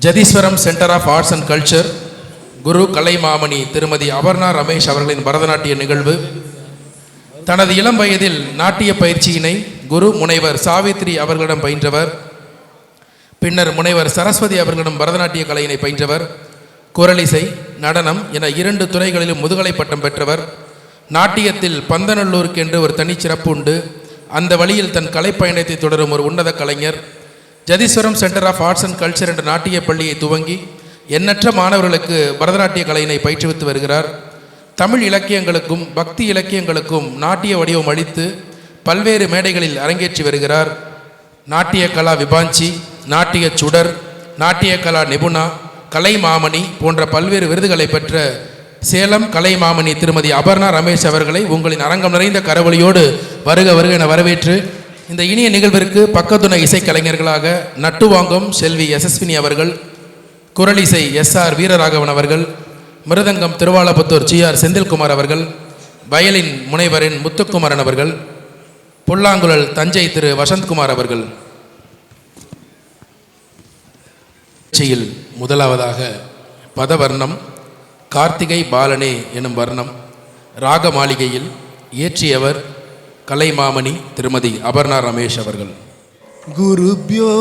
Jatiswaram centre of arts and culture Guru Kalaimamani Thirumathi Aparna Ramesh அவர்களின் பரதநாட்டிய நிகழ்வு. தனது இளம் வயதில் நாட்டிய பயிற்சியினை குரு முனைவர் சாவித்ரி அவர்களிடம் பயின்றவர். பின்னர் முனைவர் சரஸ்வதி அவர்களிடம் பரதநாட்டிய கலையினை பயின்றவர். குரலிசை, நடனம் என 2 துறைகளிலும் முதுகலை பட்டம் பெற்றவர். நாட்டியத்தில் பந்தநல்லூருக்கு என்று ஒரு தனிச்சிறப்பு உண்டு. அந்த வழியில் தன் கலைப்பயணத்தை தொடரும் ஒரு உன்னத கலைஞர். Jathiswaram centre of arts and culture என்ற நாட்டிய பள்ளியை துவங்கி எண்ணற்ற மாணவர்களுக்கு பரதநாட்டிய கலையினை பயிற்றுவித்து வருகிறார். தமிழ் இலக்கியங்களுக்கும் பக்தி இலக்கியங்களுக்கும் நாட்டிய வடிவம் அளித்து பல்வேறு மேடைகளில் அரங்கேற்றி வருகிறார். நாட்டிய கலா விபாஞ்சி, நாட்டிய சுடர், நாட்டிய கலா நிபுணா, கலைமாமணி போன்ற பல்வேறு விருதுகளை பெற்ற சேலம் கலைமாமணி திருமதி அபர்ணா ரமேஷ் அவர்களை உங்களின் அரங்கம் நிறைந்த கரவொலியோடு வருக வருக என வரவேற்று இந்த இனிய நிகழ்விற்கு பக்கத்துணை இசைக்கலைஞர்களாக நட்டுவாங்கம் செல்வி யசஸ்வினி அவர்கள், குரலிசை SR வீரராகவன் அவர்கள், மிருதங்கம் திருவாலபுத்தூர் GR செந்தில்குமார் அவர்கள், வயலின் முனைவரின் முத்துக்குமரன் அவர்கள், புல்லாங்குழல் தஞ்சை திரு வசந்த்குமார் அவர்கள். நிகழ்ச்சியில் முதலாவதாக பதவர்ணம் கார்த்திகை பாலனே எனும் வர்ணம் ராக மாளிகையில் இயற்றியவர் கலைமாமணி திருமதி அபர்ணா ரமேஷ் அவர்கள். குருப்யோ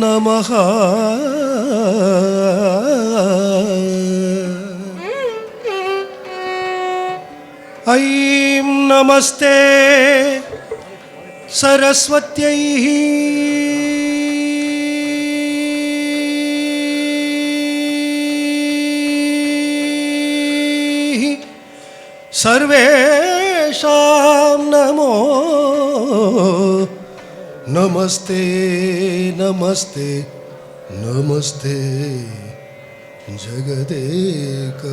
நமஹ. ஐம் நமஸ்தே சரஸ்வத்யை सर्वेषां नमो नमस्ते नमस्ते नमस्ते जगदेकमातः.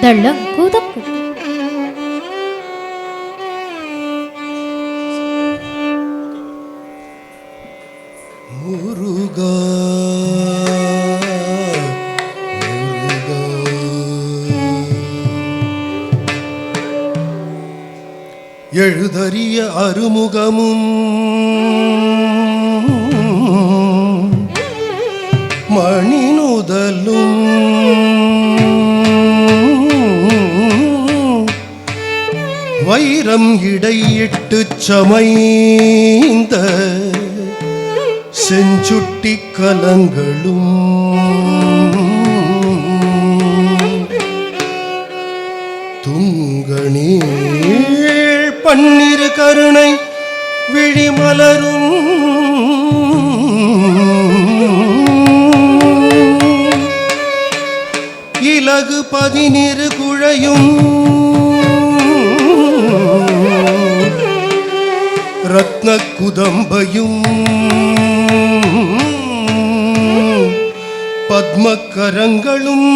दल्लं कूदक्कु मुरुगा मुरुगा எழுதறிய அருமுகமும் மணிநுதலும் வைரம் இடையிட்டு சமைந்த செஞ்சுட்டி கலங்களும் துங்கணீள் பன்னிரு கருணை விழிமலரும் இலகு 11 குழையும் ரத்ன குதம்பையும் பத்மக்கரங்களும்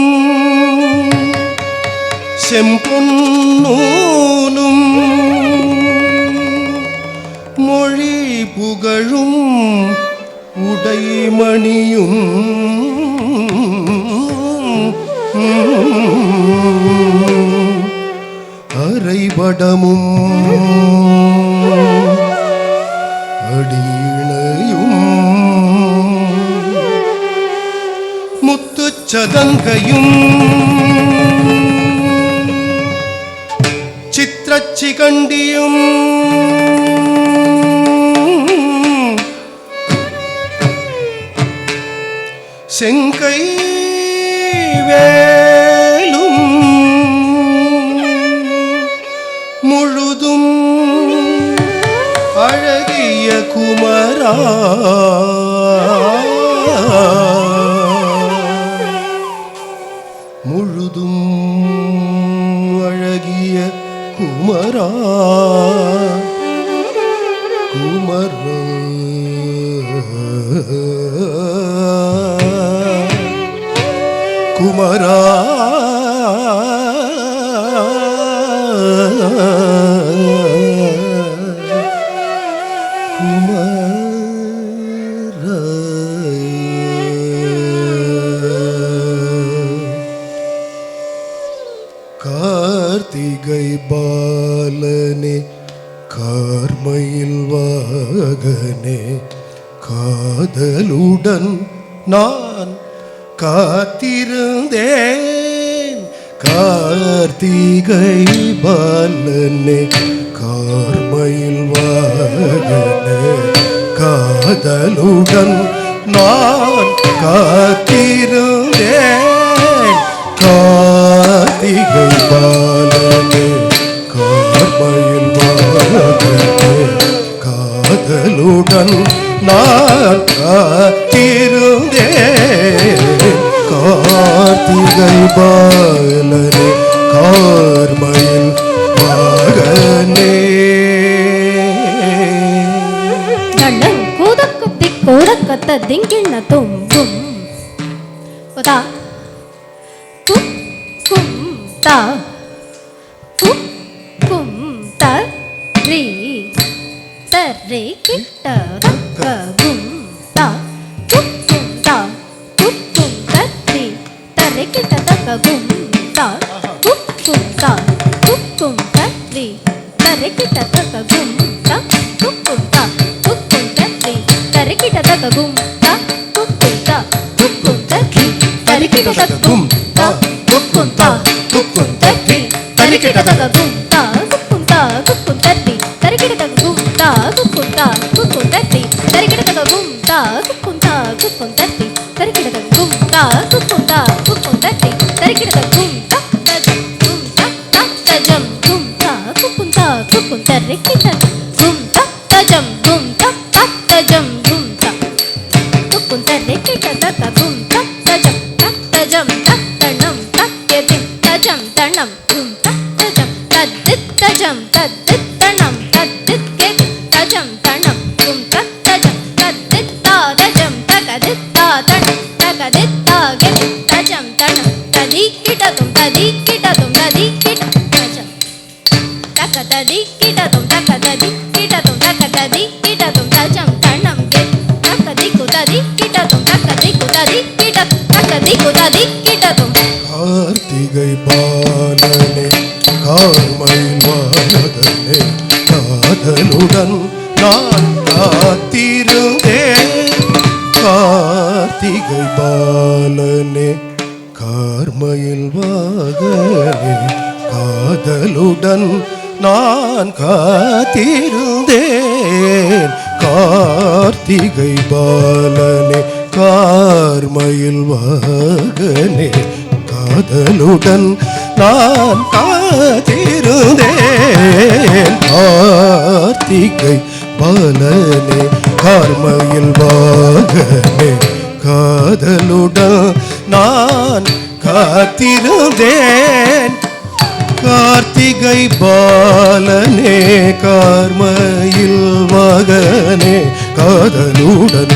செம்பொன்னூலும் மொழி புகழும் உடைமணியும் அரைபடமும் அடியிணையும் முத்துச்சதங்கையும் சித்திர சிகண்டியும் செங்கை வேலும் முழுதும் அழகிய குமரா முழுதும் அழகிய குமரா குமரா குமரா கார்த்திகை பாலனே கார்மயில் வாகனே காதலுடன் நான் காத்திருந்தேன் கார்த்திகை பாலனே கார்மயில் வாகனே காதலுடன் நான் காத்திருந்தேன் கார்த்திகை பாலனே கார்மயில் வாகனே காதலுடன் நான் காத்திருந்தேன் கார்த்திகை பாலனே கார்மயில் வாகனே தள்ளங் கூதக்குத்தி கோடக்கத்த திங்கிண்ண தும்பும் பதா கும் கும் தா கும் கும் த ரீ தரே கிட்ட தக்க கும் தா கும் கும் தா கும் கும் தரே தரே கிட்ட தக்க கும் தா கும் கும் தா கும் கும் தரே தரே கிட்ட தக்க கும் தா கும் கும் தா கும் கும் தரே தரே கிட்ட தக்க கும் தா கும் கும் தா கும் கும் தரே தரே கிட்ட தக்க கும் தா கும் கும் தா கும் கும் தரே தரே கிட்ட தக்க கும் தா கும் கும் தா கும் கும் தரே தரே கிட்ட தக்க கும் தா கும் கும் தா கும் கும் தரே தரே கிட்ட தக்க கும் தா கும் கும் தா கும் கும் தரே தரே கிட்ட தக்க கும் தா கும் கும் தா கும் கும் தரே தரே கிட்ட தக்க கும் தா தஜம் கும் தா தஜம் கும் தா கும் கும் தா கும் கும் தரே கிட்ட கும் தா தஜம் கும் தா தஜம் கும் தா கும் கும் தரே கிட்ட தக்க கும் தா தஜம் தஜம் தண்ணம் தத்யதிம் தஜம் தண்ணம் கும் தா தஜம் தத்தித் தஜம் தத்தித் தண்ணம் தத்தித் கெத் தஜம் தண்ணம் கும் தா தஜம் தத்தித் தா தஜம் தகதித் தா தண்ணம் தகதித் தா கெத் தஜம் தண்ணம் ததி கிட்டதும் ததி கிட்டதும் ததி கிட்ட தஜம் தக ததி கிட்டதும் தக ததி கிட்டதும் தக ததி கிட்டதும் தஜம் தண்ணம் கெத் தகதி குததி கிட்டதும் தகதி குததி கிட்ட தகதி குததி கிட்டதும் கார்த்திகை பாலனே கார்மயில் வாகனே காதலுடன் நான் காத்திருந்தேன் கார்த்திகை பாலனே கார்மயில் வாகனே காதலுடன் நான் காத்திருந்தேன் கார்த்திகை பாலனே கார்மயில் வாகனே காதலுடன் நான் காத்திருந்தேன் கார்த்திகை பாலனே கார்மயில் வாகனே காதலுடன் நான் காத்திருந்தேன் கார்த்திகை பாலனே கார்மயில் வாகனே காதலுடன்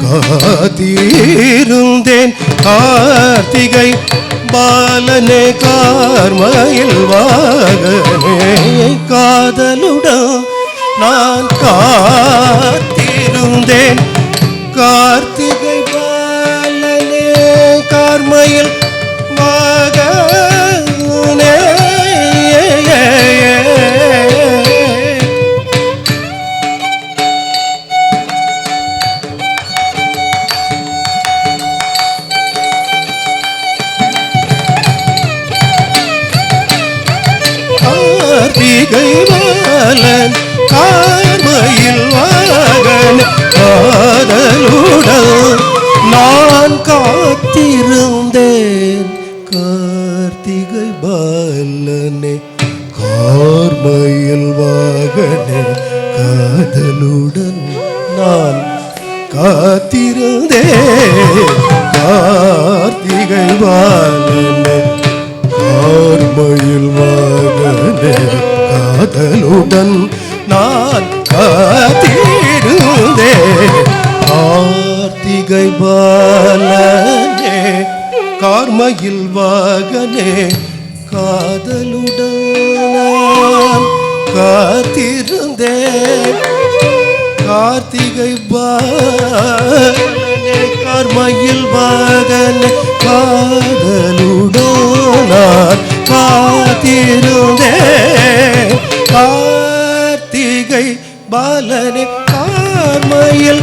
காத்திருந்தேன் கார்த்திகை பாலனே கார்மயில் வாகனே காதலுடன் நான் காத்திருந்தேன் கார்த்திகை பாலனே கார்மயில் வாகனே கார்த்திகை பாலன் கார்மையில் வாகன காதலுடன் நான் காத்திருந்தேன் கார்த்திகை பாலனே கார்மையில் வாகன காதலுடன் நான் காத்திருந்தேன் கார்த்திகை பாலனே கார்மையில் வாகனே காதலுடன் நான் காத்திருந்தேன் கார்த்திகை பாலனே கார்மையில் வாகனே காதலுடன் நான் காத்திருந்தேன் கார்த்திகை பாலனே கார்மையில் வாகனே காதலுடன் நான் காத்திருந்தேன் கார்த்திகை பாலனே கார்மையில்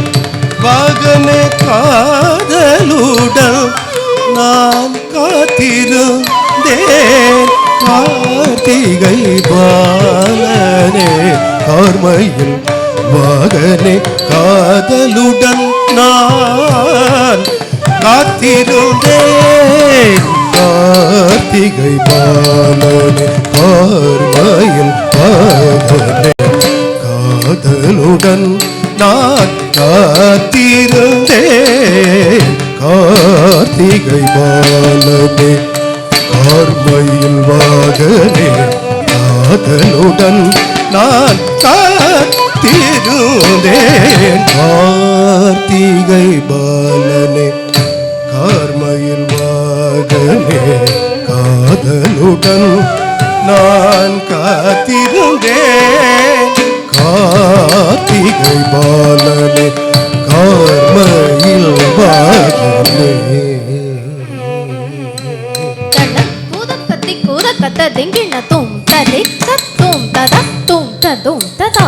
வாகனே காதலுடன் நான் காத்திருந்தேன் கார்த்திகை பாலனே கார்மையில் வாகனே காதலுடன் நான் காத்திருந்தேன் கார்த்திகை பாலனே கார்மையில் வாகனே காதலுடன் நான் காத்திருந்தேன் கார்த்திகை பாலனே கார்மையில் வாகனே காதலுடன் நான் காத்திருந்தேன் கார்த்திகை பாலனே கார்மையில் வாகனே காதலுடன் நான் காத்திருந்தேன் கார்த்திகை பாலனே கார்மையில் வாகனே கூதக்கத்த திங்கிண தும் தரி தத்தும் ததா தும் ததும் ததா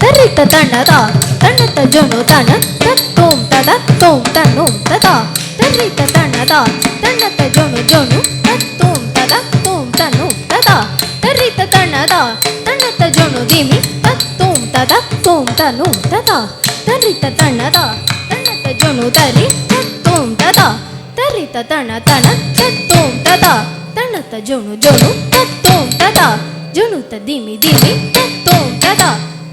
தரித்த தனதா தன்னத்த ஜொனு தன தத்தும் ததா தும் தனும் ததா தரித்த தனதா தன்னத்த ஜொனு ஜொனு தத்தும் ததா தும் தனும் ததா தரித்த தனதா தன்னத்த ஜொனு திமி தத்தும் ததா தும் தனும் ததா தரித்த தனதா தன்னத்த ஜொனு தரி தத்தும் ததா தரித்த தன தன தத்தும் ததா தன்னத்த ஜொனு ஜொனு தத்தும் ததா ಜುನು ತ ದಿಮಿ ದಿಮಿ ತತ್ತೋಂ ತದ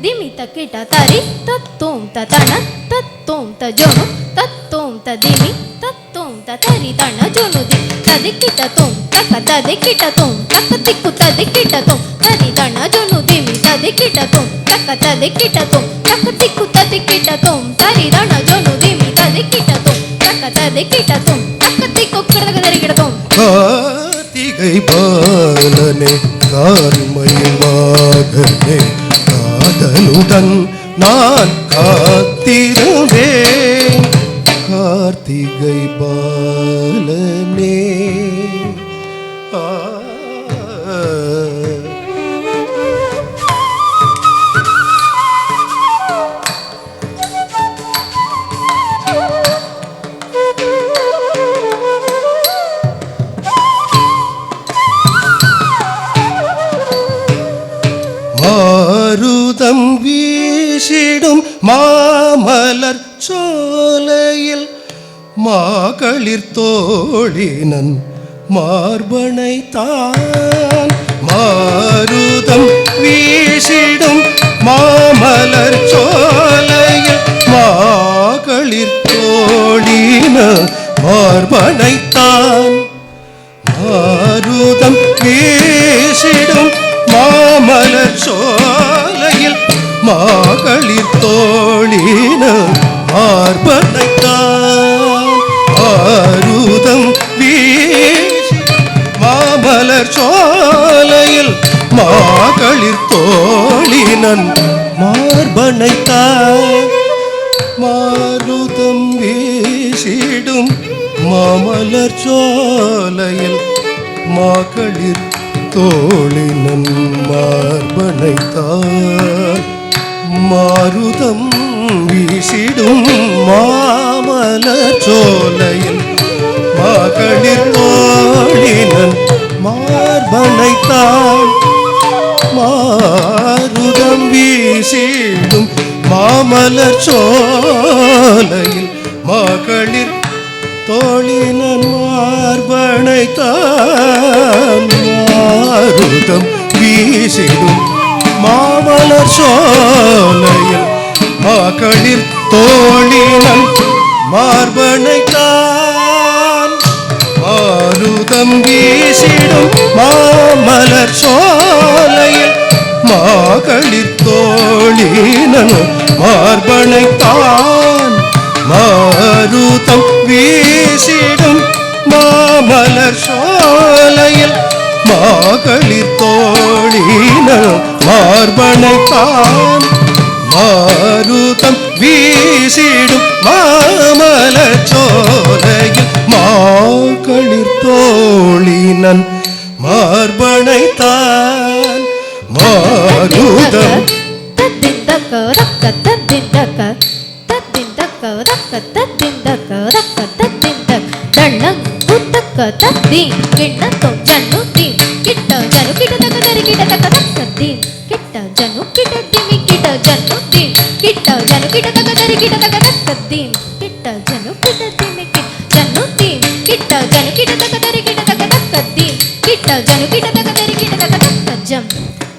ದಿಮಿ ತ ಕಿಟ ತರಿ ತತ್ತೋಂ ತ ತನ ತತ್ತೋಂ ತ ಜೊನು ತತ್ತೋಂ ತ ದಿಮಿ ತತ್ತೋಂ ತ ತರಿ ತನ ಜೊನು ದಿ ತದಿ ಕಿಟ ತೋಂ ತಕ ತದಿ ಕಿಟ ತೋಂ ತಕ ತಿಕ್ಕು ತದಿ ಕಿಟ ತೋಂ ತರಿ ತನ ಜೊನು ದಿಮಿ ತದಿ ಕಿಟ ತೋಂ ತಕ ತದಿ ಕಿಟ ತೋಂ ತಕ ತಿಕ್ಕು ತದಿ ಕಿಟ ತೋಂ ತರಿ ತನ ಜೊನು ದಿಮಿ ತದಿ ಕಿಟ ತೋಂ ತಕ ತದಿ ಕಿಟ ತೋಂ ತಕ ತಿಕ್ಕು ಕಡಗ ತರಿ ಕಿಟ ತೋಂ கார்த்திகை பாலனே கார்மையில் வாகனே காதலுடன் நான் காத்திருந்தேன் கார்த்திகை பாலனே மாருதம் வீசிடும் மாமலர் சோலையில் மாகளிர் தோழினன் மார்பனை தான் மாருதம் வீசிடும் மாமலர் சோலையில் மாகளிர் தோழினன் மார்பனை தான் மாருதம் வீசிடும் மாமலர் சோலையில் மாகளிர் தோழின மார்பனைத்தான் ஆருதம் வீசி மாமலர் சோலையில் மாகளிர் தோழினன் மார்பனைத்தான் மாருதம் வீசிடும் மாமலர் சோலையில் மாகளிர் தோழினன் மார்பனைத்தான் மாருதம் வீசிடும் மாமலர் சோலையில் மகளிர் தோழினன் மார்பனைத்தான் மாருதம் வீசிடும் மாமலர் சோலையில் மகளிர் தோழினன் மார்பனைத்தான். மாருதம் வீசிடும் மாமலர் சோலையில் மகளிர் தோழினன் மார்பனைத்தான். மாருதம் வீசிடும் மாமலர் சோலையில் மகளிர் தோழினன் மார்பனைத்தான். மாருதம் வீசிடும் மாமலர் சோலையில் மகளிர் தோழினன் மார்பனைத்தான். மாருதம் வீசிடும் மாமலர் சோலையில் மகளிர் தோழினன் மார்பனைத்தான். மாருதம்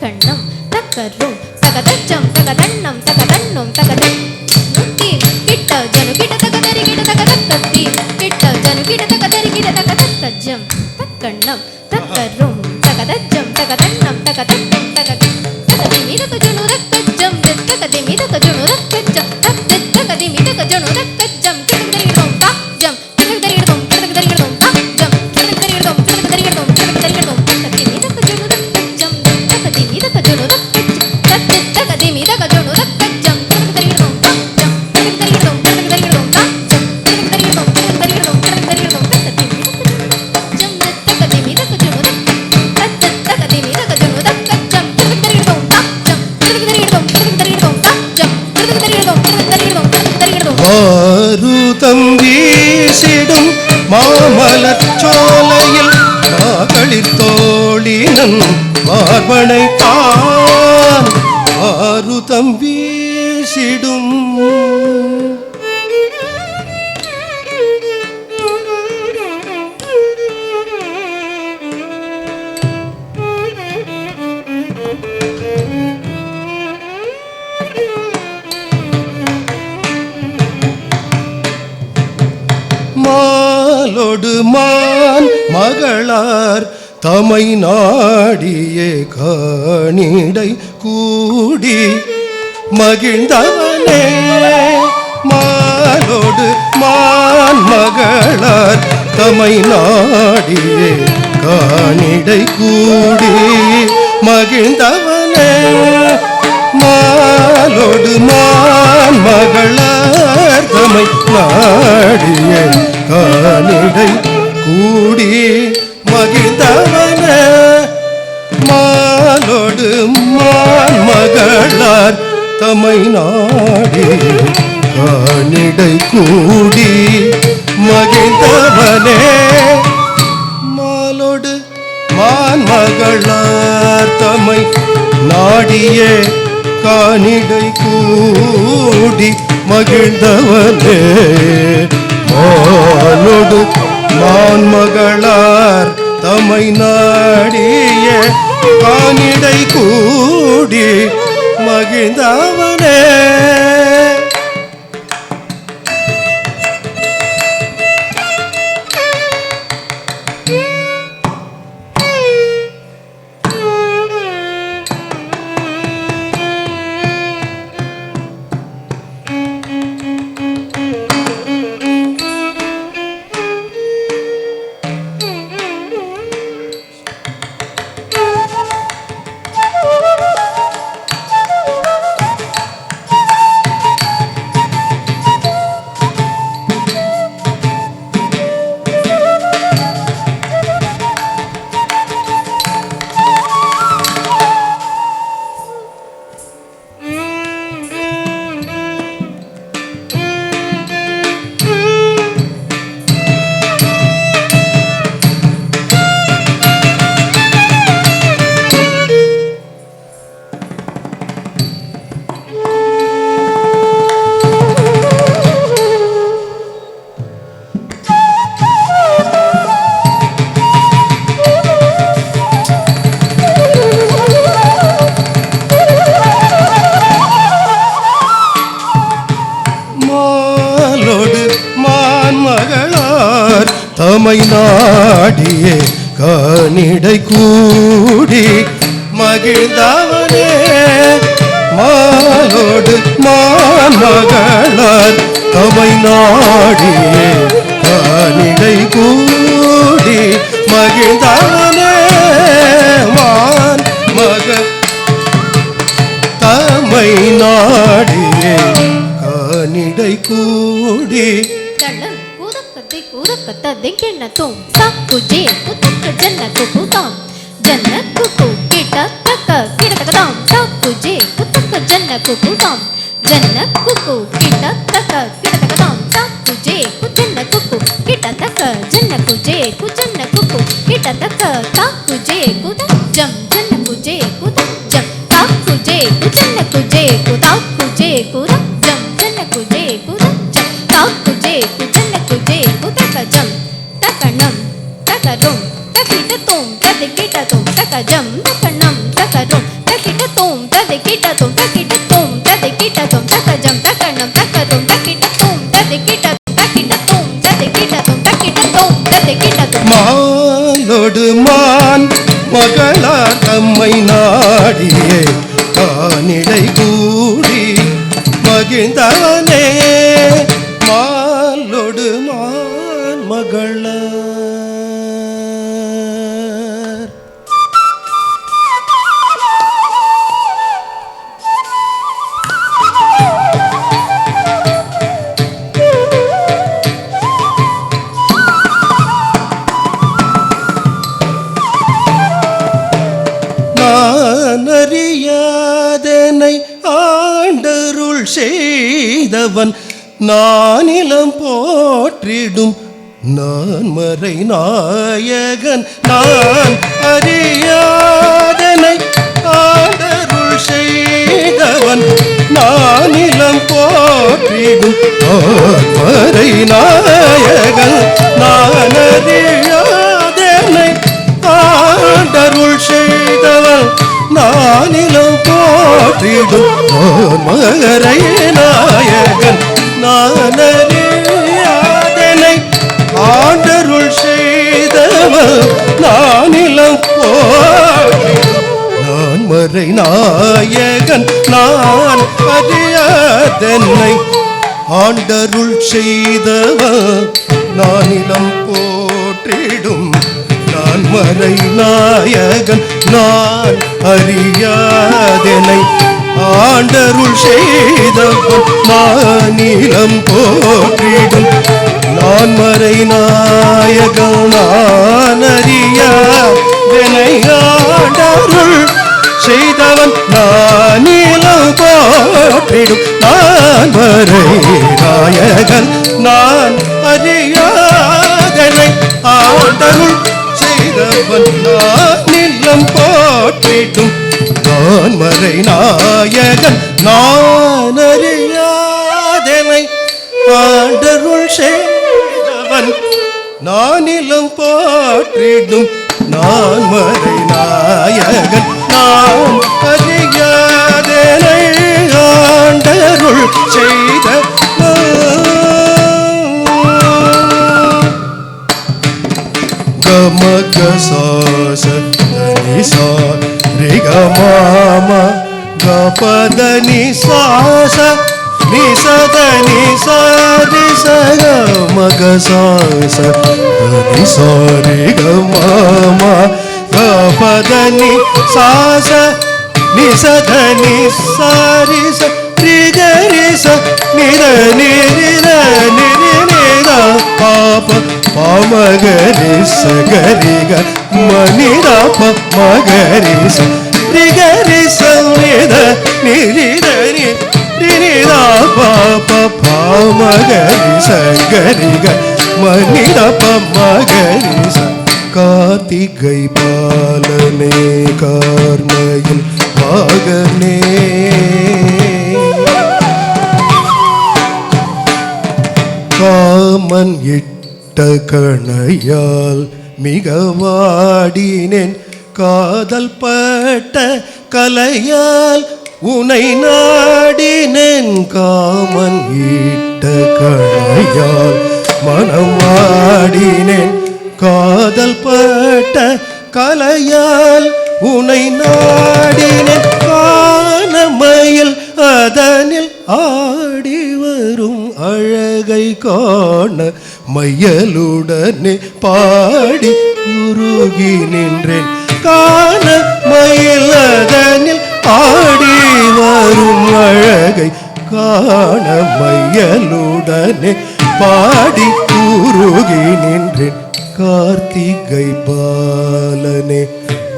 கண்ணம் தக்கரும் தகதச்சம் தகதன்னம் தகதன்னம் தகதன் கிட்ட ஜனு கிட்ட தகதரி கிட்ட தகதக்கத்தி கிட்ட ஜனு கிட்ட தகதரி கிட்ட தகதக்கஜம் தக்கண்ணம் தக்கரும் தகதச்சம் தகதன்னம் தகதன்னம் தகதன் தகதி மிதக ஜனு ரக்கஜம் தகதி மிதக ஜனு ரக்கஜம் தகதி மிதக ஜனு ரக்கஜம் கிட்டதரிடும் தாஜம் கிட்டதரிடும் கிட்டதரிடும் தாஜம் கிட்டதரிடும் கிட்டதரிடும் கிட்டதரிடும் தகதி மிதக ஜனு ரக்கஜம் தகதி மிதக ஜனு ரக்கஜம் தகதி மிதக ஜனு ரக்கஜம் கிட்டதரிடும் தாஜம் கிட்டதரிடும் கிட்டதரிடும் தாஜம் கிட்டதரிடும் கிட்டதரிடும் கிட்டதரிடும் தகதி மிதக ஜனு ரக்கஜம் தகதி மிதக ஜனு ரக்கஜம் கிட்டதரிடும் தாஜம் கிட்டதரிடும் கிட்டதரிடும் தாஜம் கிட்டதரிடும் கிட்டதரிடும் கிட்டதரிடும் மாருதம் வீசிடும் மாமலர் சோலையில் மகளிர் தோழினன் மார்பனைத்தான். மாருதம் வீசிடும் மாலொடு மான் மகளார் தமை நாடியே காணிடை கூடி மகிழ்ந்தவனே. மாலொடு மான் மகளார் தமை நாடியே காணிடை கூடி மகிழ்ந்தவனே. மாலொடு மான் மகளார் தமை நாடியே காணிடை கூடி மகிழ்ந்தவனே. மாலொடு மான் மகளார் தமை நாடி காணிடை கூடி மகிழ்ந்தவனே. மாலொடு மான் மகளார் தமை நாடியே காணிடை கூடி மகிழ்ந்தவனே. மாலொடு மான் மகளார் தமை நாடிய காணிடை கூடி மகிழ்ந்தவனே. தமை நாடியே காணிடை கூடி மகிழ்ந்தவனே மாலோடு மாமகளார் தமை நாடியே காணிடை கூடி மகிழ்ந்தவனே மான் மக தமை நாடியே காணிடை கூடி தள்ளம் கூதக்கத்தை கூதக்கத்த திங்கிண்ணத்தும் சாக்குஜே குத்தக்க ஜன்னக்கு கூதாம் ஜன்னக்கு கிட்ட தக்க கிடத்தக்கதாம் சாக்குஜே குத்தக்க ஜன்னக்கு கூதாம் ஜன்னக்கு கிட்ட தக்க கிடத்தக்கதாம் சாக்குஜே குஜன்னக்கு கிட்ட தக்க ஜன்னக்கு ஜே குஜன்னக்கு கிட்ட தக்க சாக்குஜே குதஜம் ஜன்னக்கு ஜே குதஜம் சாக்குஜே குஜன்னக்கு ஜே குதாக்குஜே குதஜம் ஜன்னக்கு ஜே குதஜம் தாக்குஜே குஜன்னக்கு ஜே குதகஜம் தகணம் தகரும் தகிட்டதும் ததிகிட்டதும் தகஜம் தகணம் தகரும் தகிட்டதும் ததிகிட்டதும் தகிட்டதும் ததிகிட்டதும் தகஜம் தகணம் தகரும் தகிட்டதும் ததிகிட்டதும் தகிட்டதும் ததிகிட்டதும் தகிட்டதும் ததிகிட்டதும் மாலோடு மான் மகளார் தம்மை நாடியே காணிடை கூடி மகிழ்ந்தவனே மாலோடு மான் மகளார் அறியாதனை ஆண்டருள் செய்தவன் நானிலம் போற்றிடும் நான் மறை நாயகன் நான் அறியாதனை ஆண்டருள் செய்தவன் நானிலம் போற்றிடும் நான் மறை நாயகன் நான் அறியாதனை ஆண்டருள் செய்தவன் நானிலம் போற்றிடும் மகரை நாயகன் நானறியாதனை ஆண்டருள் செய்தவன் நானிலம் போற்றிடும் நான் மறை நாயகன் நான் அறியாதனை ஆண்டருள் செய்தவன் நானிலம் போற்றிடும் நான் மறை நாயகன் நான் அறியாதனை ஆண்டருள் செய்தவன் நானிலம் போற்றிடும் நான் மறை நாயகன் நான் அறியாதனை ஆண்டருள் செய்தவன் நானிலம் போற்றிடும் நான் மறை நாயகன் நான் அறியாதனை ஆண்டருள் செய்தவன் நானிலம் போற்றிடும் நான் மறை நாயகன் நான் அறியாதனை ஆண்டருள் செய்தவன் நானிலம் போற்றிடும் நான் மறை நாயகன் நான் அறியாதனை ஆண்டருள் செய்த கமக சாச தனிசா ரிகமாம கபதனி சாச நிசதனி சாரி சகமக சாச தனிசா ரிகமாம கபதனி சாச நிசதனி சாரி ச ரிகரிச நிர நிர நிர பாப பாமகரி சகரிக மனிதா மகரி சகரி சமித நிரிதனி நிரிதா பாப பாமகரி சகரிக மனிதா மகரி ச கார்த்திகை பாலனே கார்மையின் மகனே காமன் இட்ட கணையால் மிக வாடினேன் காதல் பட்ட கலையால் உனை நாடினேன் காமன் இட்ட கணையால் மனம் வாடினேன் காதல் பட்ட கலையால் உனை நாடினேன் காணமயில் அதனில் ஆடி வரும் அழகை காண மையலுடனே பாடி உருகி நின்றேன் காண மயில் அதனில் ஆடி வரும் அழகை காண மையலுடனே பாடி உருகி நின்றேன் கார்த்திகை பாலனே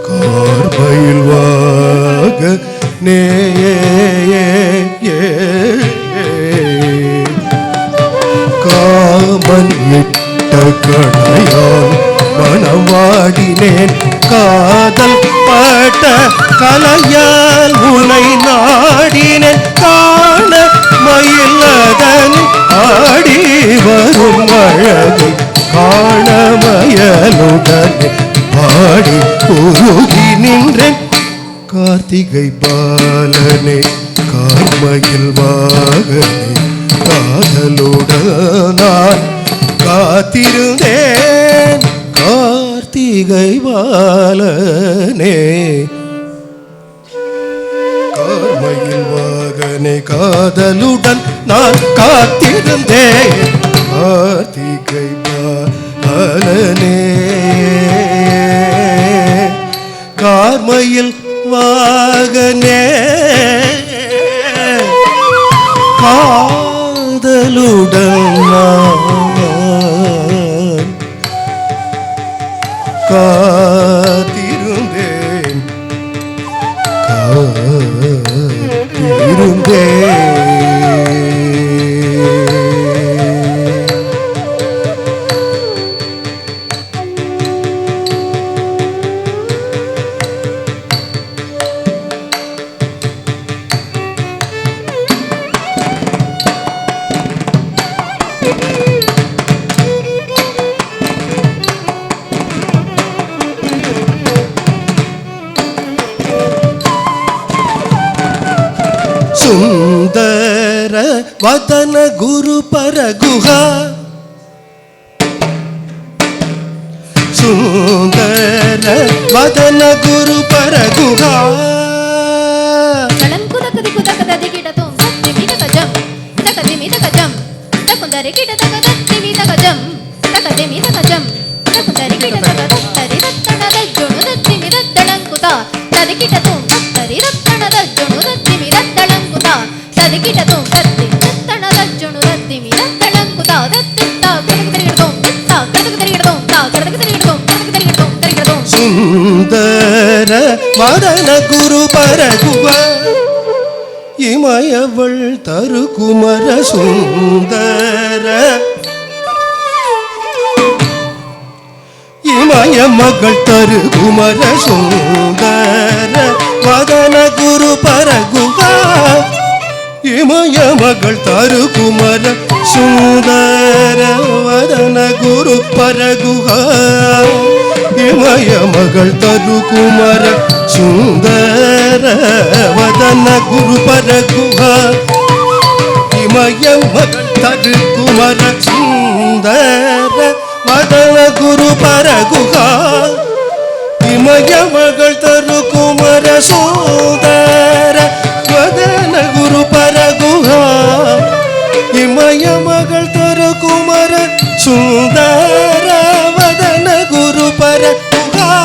கார்மயில் வாக நே காமன் இட்ட கணையால் மனம் வாடினேன் காதல் பட்ட கலையால் உனை நாடினேன் காண மயிலதன் ஆடி வரும் அழகை காண மயலுடனே பாடி உருகி நின்றேன் கார்த்திகை பாலனே கார்மயில் வாகனே காதலுடன் நான் காத்திருந்தேன் கார்த்திகை பாலனே கார்மயில் வாகனே காதலுடன் நான் காத்திருந்தேன் கார்த்திகை பாலனே கார்மயில் வாகனே காதலுடன் நான் காத்திருந்தேன் சுந்தர வதன குரு பரகுஹா சுந்தர வதன குரு பரகுஹா கலங்குதகதி குதகதி கிடதும் திமித கஜம் தகதிமித கஜம் தகுந்தரி கிடதகதி மித கஜம் தகதிமித கஜம் தகுந்தரி கிடதகதி ரத்தனத ஜுணுதத்தி மிதத்தளங்குதா ததிகிடதும் தரி ரத்தனத ஜுணுதத்தி மிதத்தளங்குதா ததிகிடதும் தத்தி ரத்தனத ஜுணுதத்தி மிதத்தளங்குதா தத்தித்தா கதகதரிகிடதும் தித்தா கதகதரிகிடதும் தா கதகதரிகிடதும் கதகதரிகிடதும் தரிகிடதும் சுந்தர வதன குரு பரகுஹா இமயவள் தருகுமர சுந்தர இமய மகள் தருகுமர சுந்தர வதன குரு பரகுஹா இமய மகள் தருகுமர சுந்தர வதன குரு பரகுஹா இமய மகள் தருகுமர சுந்தர வதன குரு பரகுஹா இமய மகள் தருகுமர சுந்தர வதன குரு பரகுஹா இமய மகள் தருகுமர சுந்தர வதன குரு பரகுஹா இமய மகள் தருகுமர சுந்தர வதன குரு பரகுஹா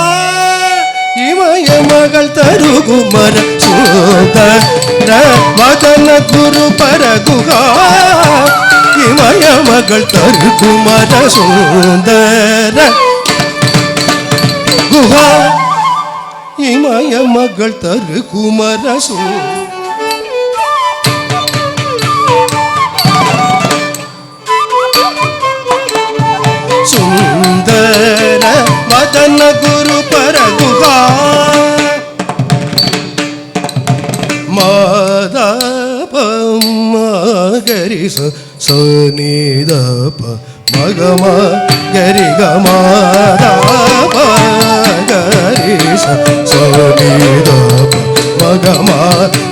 இமய மகள் தருகுமர சுந்தர வதன குரு பரகுஹா இமய மகள் தருகுமர சுந்தர குஹா இமய மகள் தருகுமர சுந்தர வதன குரு பரகுஹா மாதபம் மகரி சனிதப மகம கரி கமாதப கரி சனிதப மகம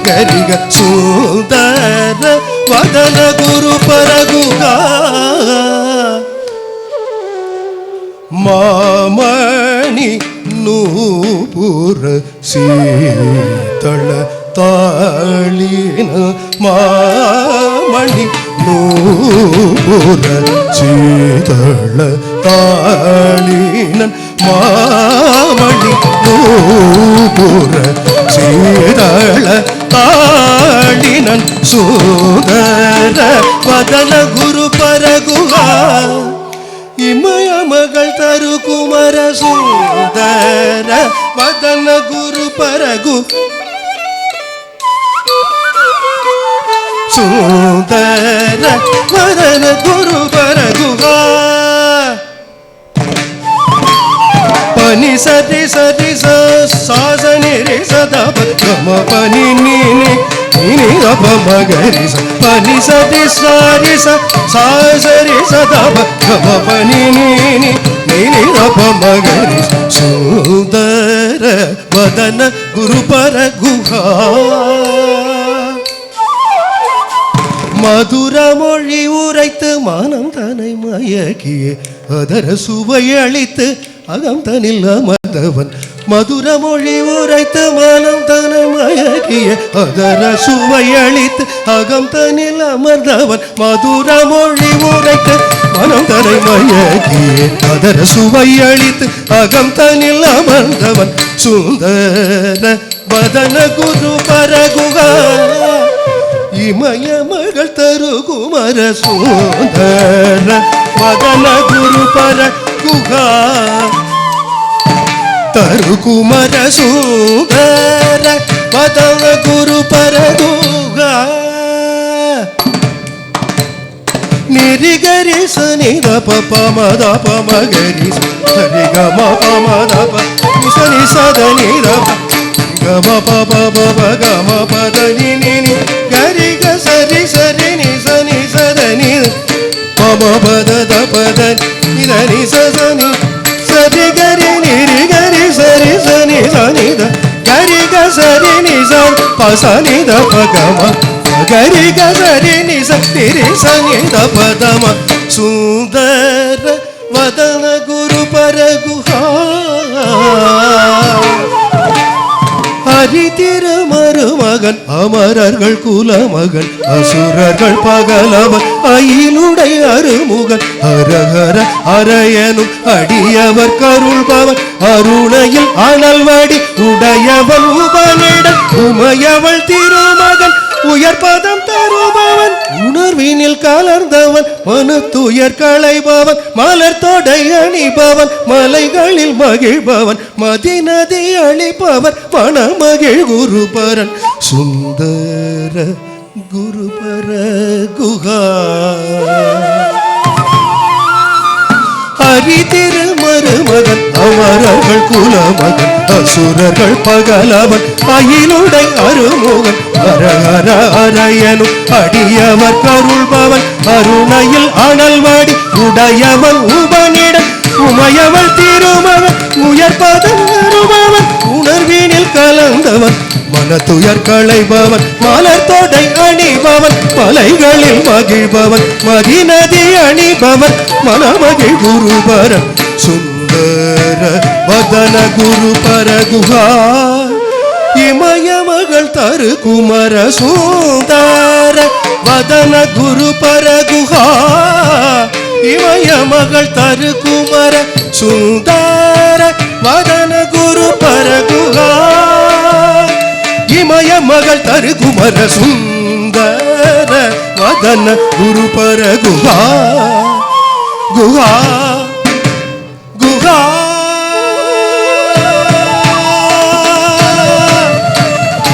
கரி க சுந்தர வதன குரு பரகுஹா மாமணி நூபுர சீதள தாளின மாமணி நூபுர சீதள தாளினன் மாமணி நூபுர சீதள தாளினன் சுந்தர வதன குரு பரகுகா இமய மகள் தரு குமர சுந்தர வதன குரு பரகு சுந்தர வதன குரு பரகுகா பனி சதி சதி சாசனி ரி சதா பத்ம பனி நீனி நீனி ரப மகரி பனி சதி சாரி சாசரி சதா பத்ம பனி நீனி நீனி ரப மகரி சுந்தர வதன குரு பரகுஹா மதுர மொழி உரைத்து மனம் தனை மயக்கியே அதர சுவை அளித்து அகம் தனில் அமர்ந்தவன் மதுர மொழி உரைத்து மனம் தனை மயக்கிய அதர சுவை அளித்து அகம் தனில் அமர்ந்தவன் மதுர மொழி உரைத்து மனம் தனை மயக்கிய அதர சுவை அளித்து அகம் தனில் அமர்ந்தவன் சுந்தர வதன குரு பரகுகா இமய மகள் தரு குமர சுந்தர வதன குரு பரகுகா தரு குமர சுந்தர வதன குரு பரகுகா நிரிகரி சனித பமத பமகரி சரி கம பமத பனி சதனி கம பப கம பதனி நினி கரி க சரி சரி நி சனி சதனி பம பத த பத நிதனி சதனி சரி கரி நிரி கரி சரி சனி சனி த கரி க சரி நி ச பசனி த பகம கரி க சரி நி ச நிரி சனி த பதம சுந்தர வதன குரு பரகுஹா ஹரி திருமருமகன் அமரர்கள் குலமகன் அசுரர்கள் பகலவன் அயிலுடை அருமுகன் ஹரஹர அரையனும் அடியவர் கருள்பவன் அருணையில் அனல்வடி உடையவன் உபனிடம் உமையவள் திருமகன் உயர்பதம் தருபவன் உணர்வினில் கலர்ந்தவன் மனு துயர் களைபவன் மலர் தொடை அணிபவன் மலைகளில் மகிழ்பவன் மதிநதி அளிப்பவன் மணமகிழ் குருபரன் சுந்தர குருபர குஹா ஹரி திருமருமகன் அமரர்கள் குலமகன் அசுரர்கள் பகலவன் அயிலுடை அருமுகன் ஹரஹர அரையனும் அடியவர் கருள்பவன் அருணையில் அனல்வாடி உடையவன் உபனிடம் உமையவள் திருமகன் உயர்பதம் தருபவன் உணர்வினில் கலந்தவன் மனத்துயர் களைபவன் மலர் தொடை அணிபவன் மலைகளில் மகிழ்பவன் மதிநதி அணிபவன் மணமகிழ் குருபரன் சுந்தர வதன குரு பரகுஹா இமய மகள் தரு குமர சுந்தர வதன குரு பரகுஹா இமய மகள் தரு குமர சுந்தர வதன குரு பரகுஹா இமய மகள் தரு குமர சுந்தர வதன குரு பரகுஹா குஹா குஹா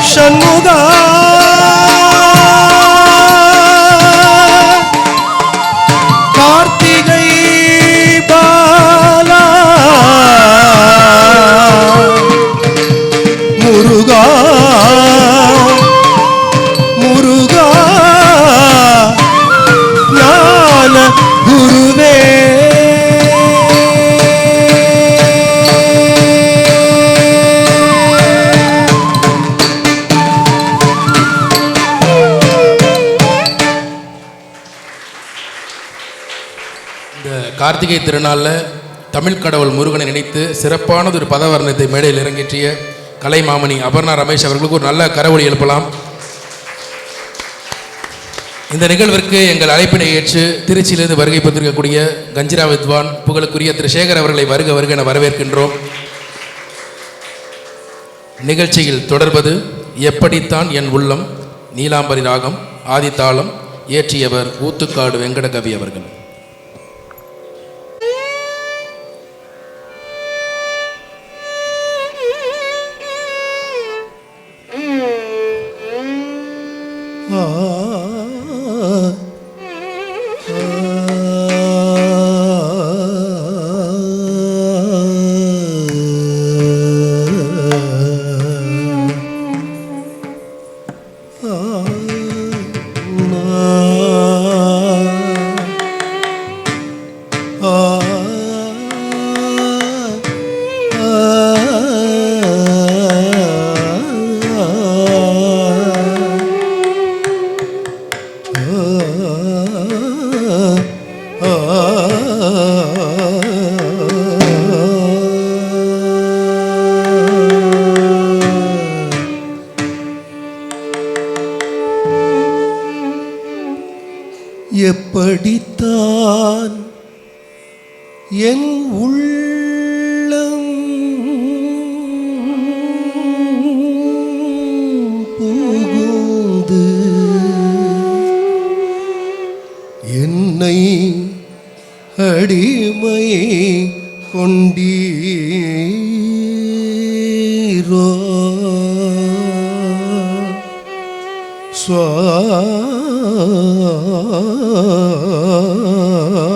ஷண்முகா கார்த்திகை பாலா முருகா முருகா ஞான குருவே கார்த்திகை திருநாளில் தமிழ் கடவுள் முருகனை நினைத்து சிறப்பானது ஒரு பதவர்ணத்தை மேடையில் இறங்கேற்றிய கலைமாமணி அபர்ணா ரமேஷ் அவர்களுக்கு ஒரு நல்ல கரவொலி எழுப்பலாம். இந்த நிகழ்விற்கு எங்கள் அழைப்பினை ஏற்று திருச்சியிலிருந்து வருகை பெற்றிருக்கக்கூடிய கஞ்சிரா வித்வான் புகழுக்குரிய திரு சேகர் அவர்களை வருக வருக என வரவேற்கின்றோம். நிகழ்ச்சியில் தொடர்வது எப்படித்தான் என் உள்ளம், நீலாம்பரி ராகம், ஆதித்தாளம், இயற்றியவர் ஊத்துக்காடு வெங்கடகவி அவர்கள். எப்படித்தான் என் உள்ளம் புகுந்து என்னை அடிமை கொண்டீரோ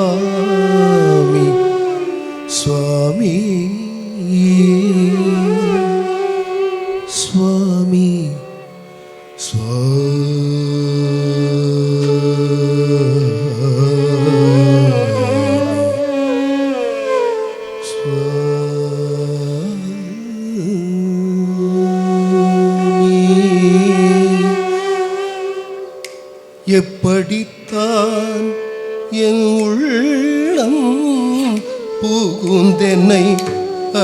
சுவாமி சுவாமி சுவாமி எப்படித்தான் என் உள்ளம் புகுந்தென்னை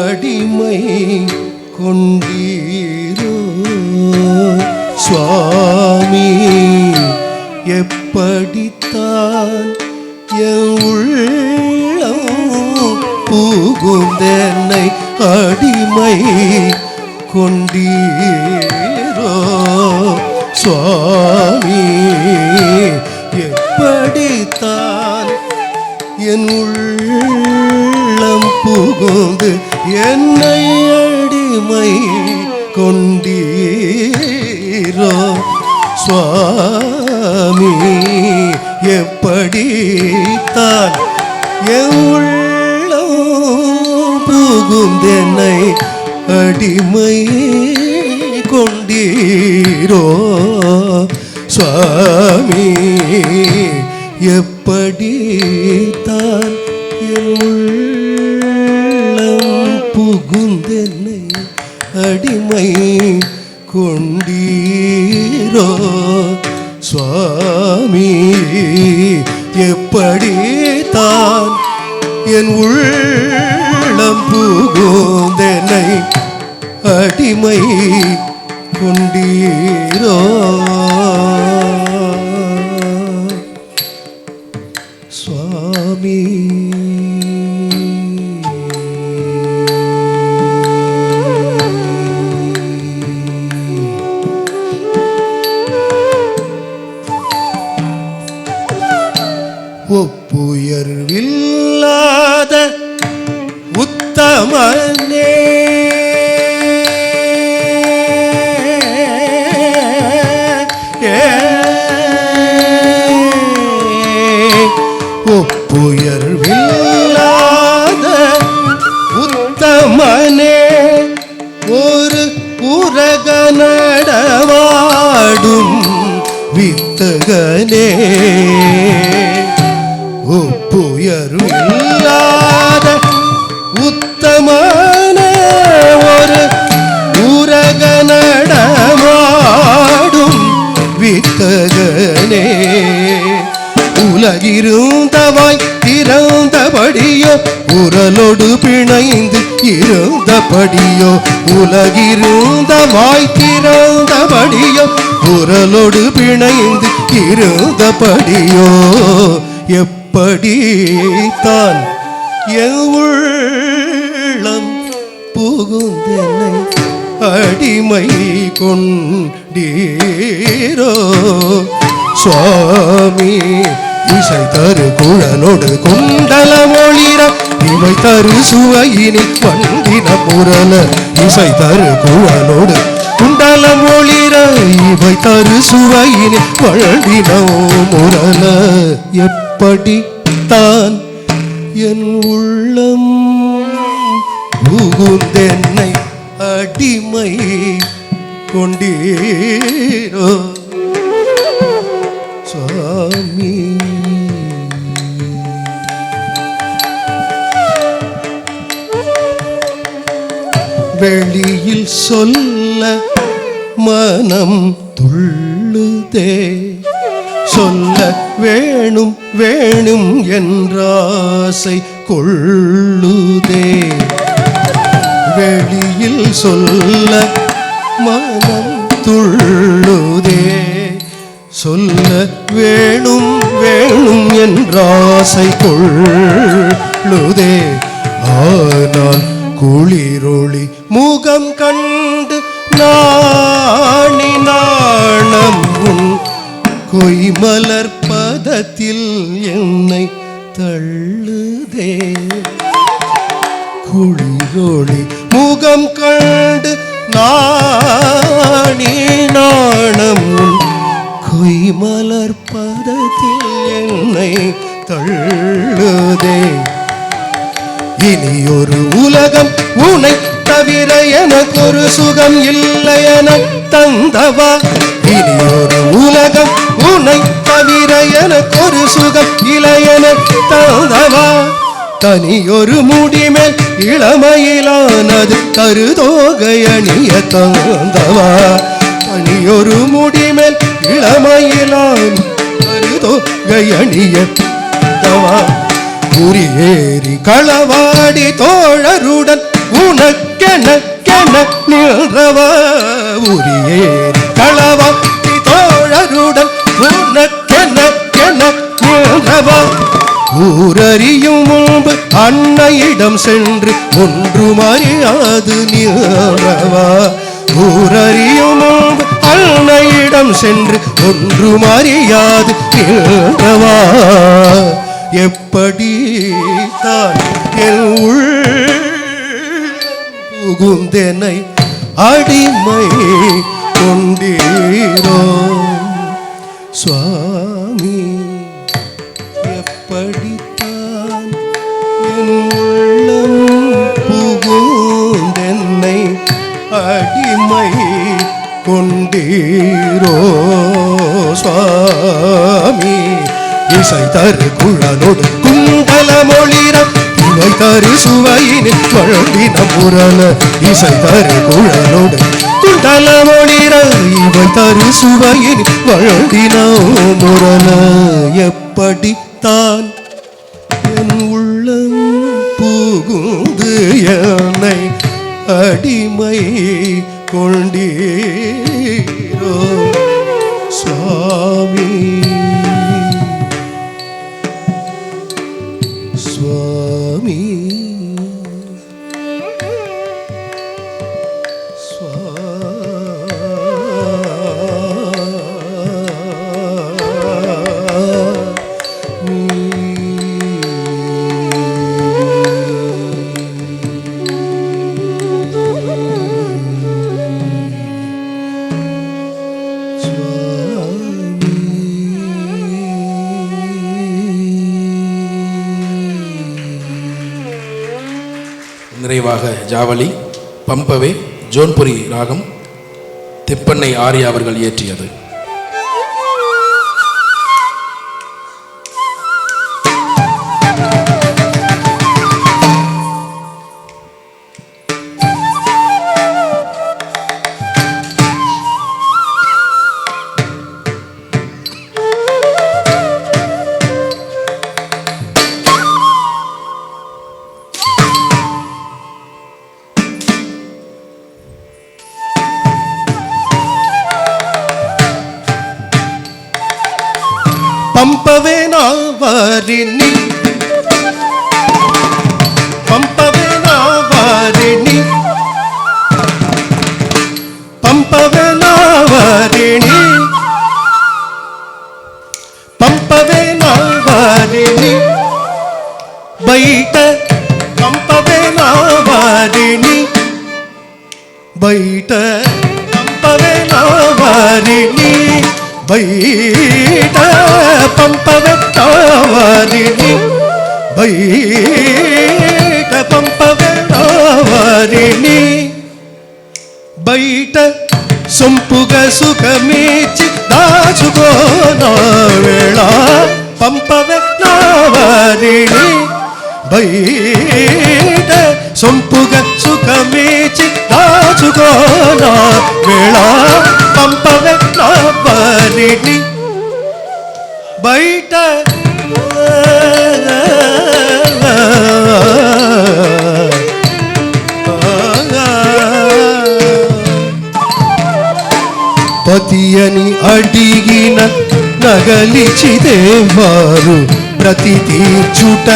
அடிமை கொண்டீரோ சுவாமி, எப்படித்தான் என் உள்ளம் புகுந்தென்னை அடிமை கொண்டீரோ சுவாமி, எப்படித்தான் என் உள்ளம் புகுந்து என்னை அடிமை கொண்டீரோ சுவாமி, எப்படித்தான் என் உள்ளம் புகுந்தென்னை அடிமை கொண்டீரோ சுவாமி, எப்படித்தான் என் உள்ளம் புகுந்தென்னை அடிமை கொண்டீரோ சுவாமி, எப்படித்தான் என் உள்ளம் புகுந்தென்னை அடிமை கொண்டீரோ சுவாமி. ஒப்புயர்வில்லாத உத்தமனே, ஒப்புயர்வில்லாத உத்தமனே, ஒரு உலக நடமாடும் வித்தகனே, ஒப்புயர்வில்லாத உத்தமனே, ஒரு உலக நடமாடும் வித்தகனே, உலகிருந்தவாய் திறந்தபடியோ உரலோடு பிணைந்து இருந்தபடியோ உலகிருந்தவாய் திறந்தபடியோ உரலோடு பிணைந்து இருந்தபடியோ எப்படித்தான் என் உள்ளம் புகுந்தென்னை அடிமை கொண்டீரோ சுவாமி இசை தரு குழலோடு குண்டல மொழிர இவை தரு சுவையினில் வண்டின முரல இசை தரு குழலோடு குண்டல மொழிர இவை தரு சுவையினில் வண்டின முரல எப்படி தான் என் உள்ளம் புகுந்தென்னை அடிமை கொண்டீரோ சுவாமி. வெளியில் சொல்ல மனம் துள்ளுதே சொல்ல வேணும் வேணும் என்றாசை கொள்ளுதே வெளியில் சொல்ல மனம் துள்ளுதே சொல்ல வேணும் வேணும் என்றாசை கொள்ளுதே ஆனால் குளிரொளி முகம் கண்டு நாணி நாணம் உன் கொய்மலர் பதத்தில் என்னை தள்ளுதே குளிரொளி முகம் கண்டு நாணி நாணம் உன் கொய்மலர் பதத்தில் என்னை தள்ளுதே இனி ஒரு உலகம் உனை தவிர எனக்கொரு சுகம் இல்லை என தந்தவா இனி ஒரு உலகம் உனை தவிர எனக்கொரு சுகம் இல்லை என தந்தவா தனியொரு முடிமேல் இளமையிலானது கருதோகை அணிய தந்தவா தனியொரு முடிமேல் இளமையிலான் கருதோகை அணிய தந்தவா குறியேறி களவாடி தோழருடன் உனக்கெனக்கென நின்றவா உரியேறி களவாடி தோழருடன் உனக்கெனக்கென நின்றவா ஊரறியும் முன்பு அன்னையிடம் சென்று ஒன்றும் அறியாது நின்றவா ஊரறியும் முன்பு அன்னையிடம் சென்று ஒன்றும் அறியாது நின்றவா எப்படி தான் என் புகுந்தென்னை அடிமை கொண்டீரோ சுவாமி எப்படித்தான் என் உள்ளம் புகுந்தென்னை அடிமை கொண்டீரோ சுவாமி இசை தரு குழலோடு குண்டல மொழிர இவை தரு சுவையினில் வழங்கின முரல இசை தரு குழலோடு குண்டல மொழிர இவை தரு சுவையினில் வழங்கின முரல எப்படித்தான் என் உள்ளம் புகுந்து என்னை அடிமை கொண்டீரோ சுவாமி சுவாமி நிறைவாக ஜாவலி பம்பவே ஜோன்புரி ராகம் திப்பண்ணை ஆர்யா அவர்கள் இயற்றியது. వారిని పంపవే నా వారిని పంపవే నా వారిని పంపవే నా వారిని బయట పంపవే నా వారిని బయట పంపవే నా వారిని బయట పంపవే నా వారిని బయట పంపవే నా వారిని బయట సొంపుగా సుఖమీచి దాచుకోనా వేళ పంపవే నా వారిని బయట సొంపుగా సుఖమీచి దాచుకోనా వేళ పంపవే నా వారిని బయట పతి అని అడిగిన నగలిచిదే వారు ప్రతి తీర్చుట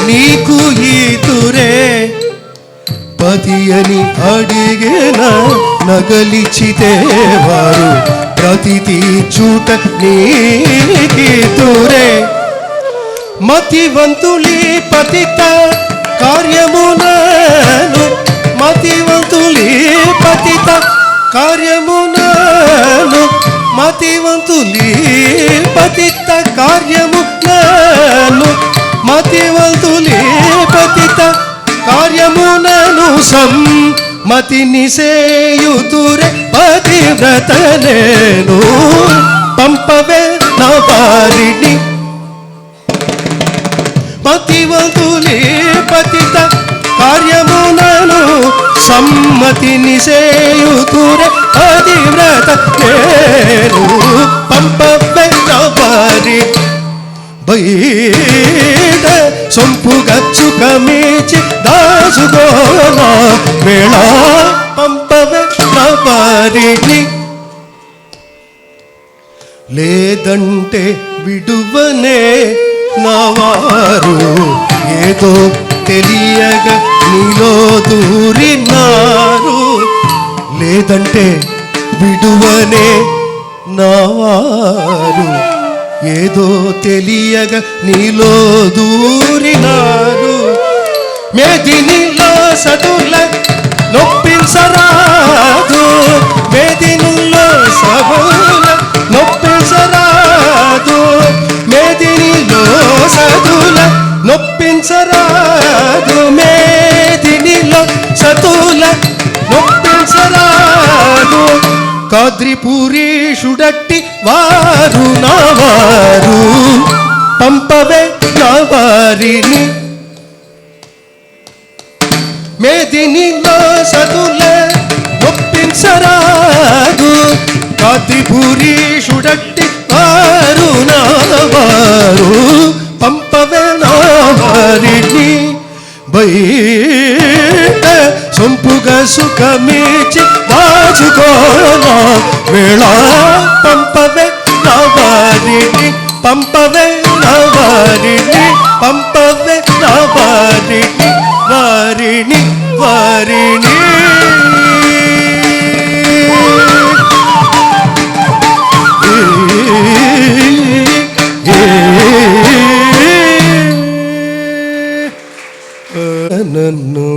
నీకు ఈతురే పతి అని అడిగిన నగలిచితే వారు ప్రతి తీర్చుట నీకీతురే మతివంతులి పతిత కార్యమునను మతివంతులి పతిత కార్యమునను మతివంతులి పతిత కార్యమునను మతివంతులి పతిత కార్యమునను మతిని సేయుతురే పతివ్రత నేను పంపవే నా వారిని మతివంతులి పతిత కార్యమునను సమ్మతిని సేయుతురే పతివ్రత నేను పంపవే నా వారిని బయట సొంపుగా సుఖమీచి దాచుకోనా వేళ పంపవే నా వారిని లేదంటే విడువనే నా వారు ఏదో తెలియగా నీలో దూరినారు లేదంటే విడువనే నా వారు ఏదో తెలియగా నీలో దూరినారు మేదినిలో సదుల నొప్పించరాదు మేదినిలో సదుల నొప్పించరాదు మేదినిలో సదుల నొప్పించరాదు మేదినిలో సదుల నొప్పించరాదు కాద్రిపురీషుడట్టి వారు నా వారు పంపవే నా వారిని మేదినిలో సదుల ఒప్పించరాదు కాద్రిపురీషుడట్టి వారు నా వారు పంపవే నా వారిని బయట సొంపుగా సుఖమీచి దాచుకోనా వేళ పంపవే నా వారిని పంపవే నా వారిని పంపవే నా వారిని వారిని వారిని నన్ను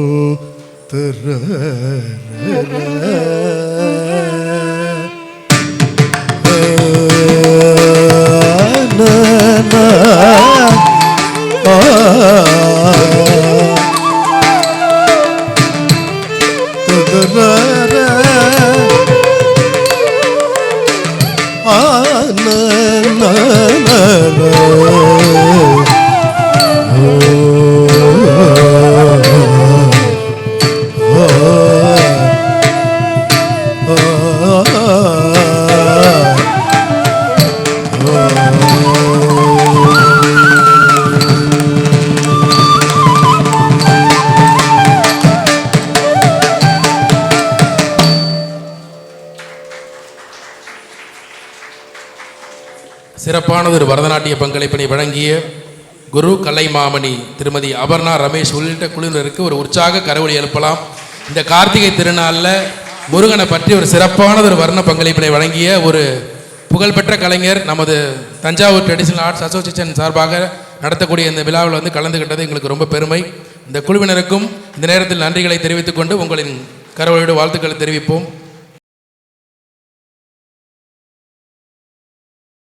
சிறப்பானதொரு பரதநாட்டிய பங்களிப்பினை வழங்கிய குரு கலைமாமணி திருமதி அபர்ணா ரமேஷ் உள்ளிட்ட குழுவினருக்கு ஒரு உற்சாக கரவொலி எழுப்பலாம். இந்த கார்த்திகை திருநாளில் முருகனை பற்றி ஒரு சிறப்பானது ஒரு வர்ண பங்களிப்பினை வழங்கிய ஒரு புகழ்பெற்ற கலைஞர் நமது தஞ்சாவூர் ட்ரெடிஷனல் ஆர்ட்ஸ் அசோசியேஷன் சார்பாக நடத்தக்கூடிய இந்த விழாவில் வந்து கலந்துகிட்டது எங்களுக்கு ரொம்ப பெருமை. இந்த குழுவினருக்கும் இந்த நேரத்தில் நன்றிகளை தெரிவித்துக் கொண்டு உங்களின் கரவொலியோடு வாழ்த்துக்களை தெரிவிப்போம்.